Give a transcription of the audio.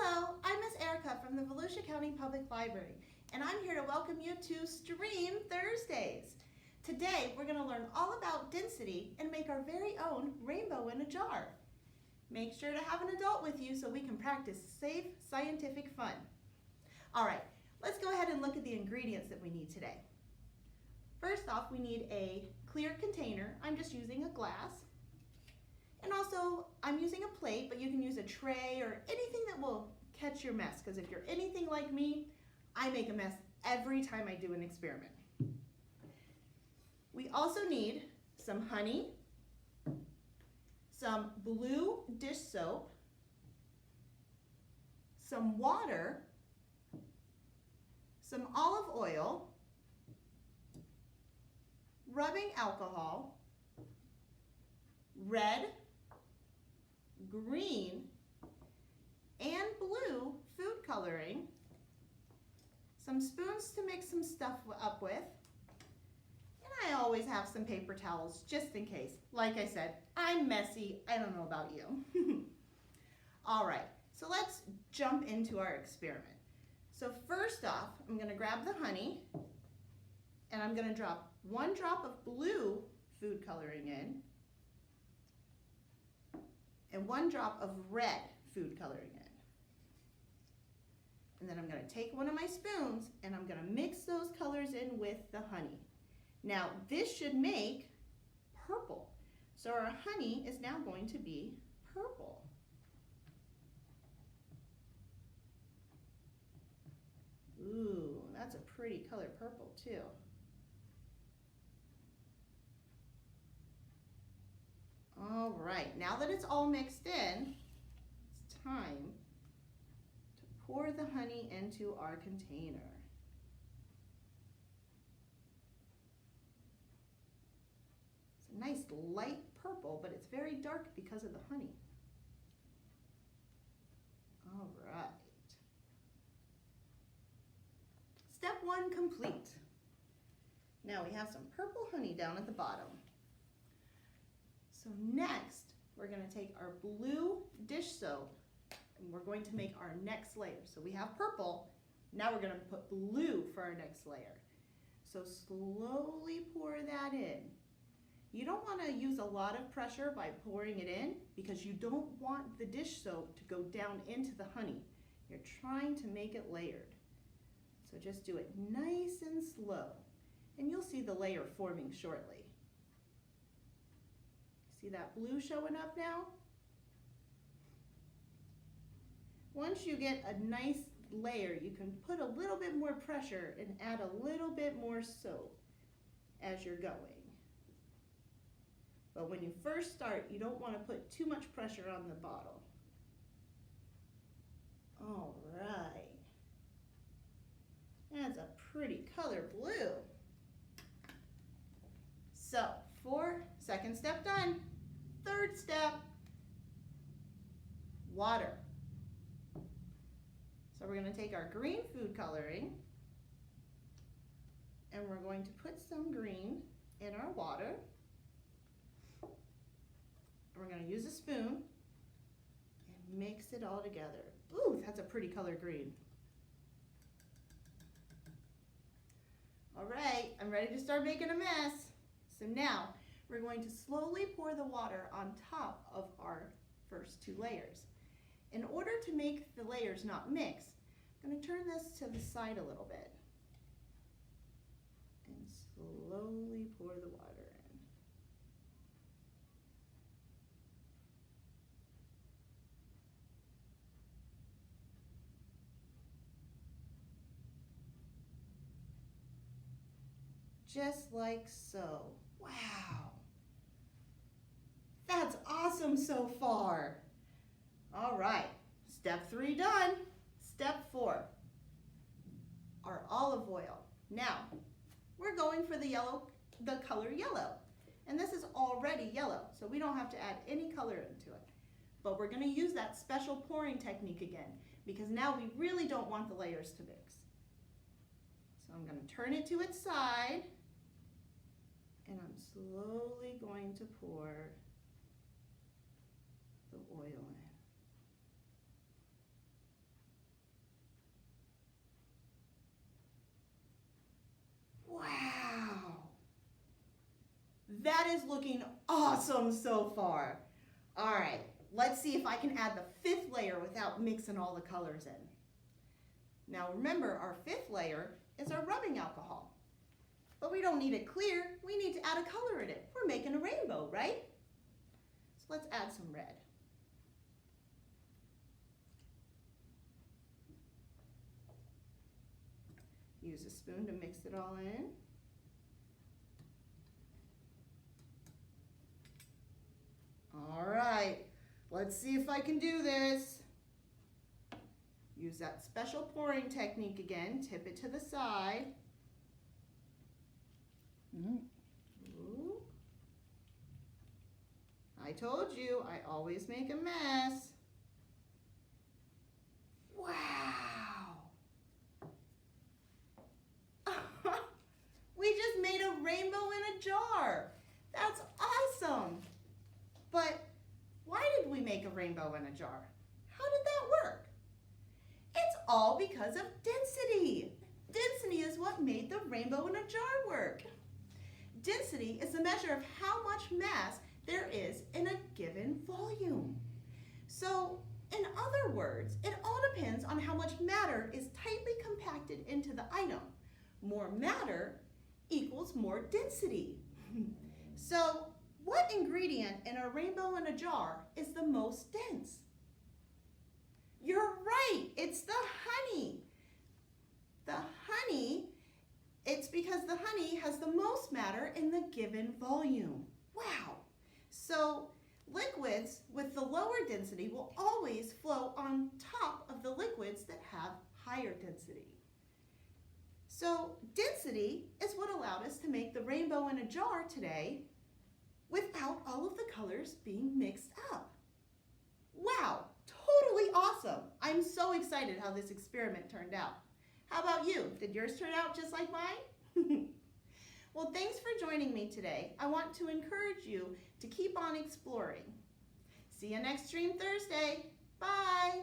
Hello, I'm Miss Erica from the Volusia County Public Library, and I'm here to welcome you to Stream Thursdays. Today, we're going to learn all about density and make our very own rainbow in a jar. Make sure to have an adult with you so we can practice safe, scientific fun. All right, let's go ahead and look at the ingredients that we need today. First off, we need a clear container. I'm just using a glass. And also, I'm using a plate, but you can use a tray or anything that will catch your mess, because if you're anything like me, I make a mess every time I do an experiment. We also need some honey, some blue dish soap, some water, some olive oil, rubbing alcohol, red, green, and blue food coloring, some spoons to mix some stuff up with, and I always have some paper towels just in case. Like I said, I'm messy. I don't know about you. All right, so let's jump into our experiment. So first off, I'm going to grab the honey, and I'm going to drop 1 drop of blue food coloring in, and 1 drop of red food coloring in. And then I'm going to take one of my spoons and I'm going to mix those colors in with the honey. Now this should make purple. So our honey is now going to be purple. Ooh, that's a pretty color, purple too. All right, now that it's all mixed in, it's time to pour the honey into our container. It's a nice light purple, but it's very dark because of the honey. All right. Step 1 complete. Now we have some purple honey down at the bottom. So next, we're going to take our blue dish soap and we're going to make our next layer. So we have purple, now we're going to put blue for our next layer. So slowly pour that in. You don't want to use a lot of pressure by pouring it in because you don't want the dish soap to go down into the honey. You're trying to make it layered. So just do it nice and slow, and you'll see the layer forming shortly. See that blue showing up now? Once you get a nice layer, you can put a little bit more pressure and add a little bit more soap as you're going. But when you first start, you don't want to put too much pressure on the bottle. All right. That's a pretty color, blue. So, second step done. Third step, water. So we're going to take our green food coloring and we're going to put some green in our water. We're going to use a spoon and mix it all together. Ooh, that's a pretty color green. All right, I'm ready to start making a mess. So now, we're going to slowly pour the water on top of our first 2 layers. In order to make the layers not mix, I'm going to turn this to the side a little bit and slowly pour the water in. Just like so. Wow. That's awesome so far. All right, step 3 done. Step 4, our olive oil. Now, we're going for the color yellow. And this is already yellow, so we don't have to add any color into it. But we're going to use that special pouring technique again, because now we really don't want the layers to mix. So I'm going to turn it to its side, and I'm slowly going to pour the oil in. That is looking awesome so far. All right, let's see if I can add the 5th layer without mixing all the colors in. Now remember, our 5th layer is our rubbing alcohol. But we don't need it clear, we need to add a color in it. We're making a rainbow, right? So let's add some red. Use a spoon to mix it all in. All right, let's see if I can do this. Use that special pouring technique again. Tip it to the side. Ooh. I told you, I always make a mess. Wow. We just made a rainbow in a jar. That's awesome. But why did we make a rainbow in a jar? How did that work? It's all because of density. Density is what made the rainbow in a jar work. Density is the measure of how much mass there is in a given volume. So, in other words, it all depends on how much matter is tightly compacted into the item. More matter equals more density. So, what ingredient in a rainbow in a jar is the most dense? You're right, it's the honey. The honey, it's because the honey has the most matter in the given volume. Wow. So liquids with the lower density will always flow on top of the liquids that have higher density. So density is what allowed us to make the rainbow in a jar today without all of the colors being mixed up. Wow, totally awesome. I'm so excited how this experiment turned out. How about you? Did yours turn out just like mine? Well, thanks for joining me today. I want to encourage you to keep on exploring. See you next Stream Thursday. Bye.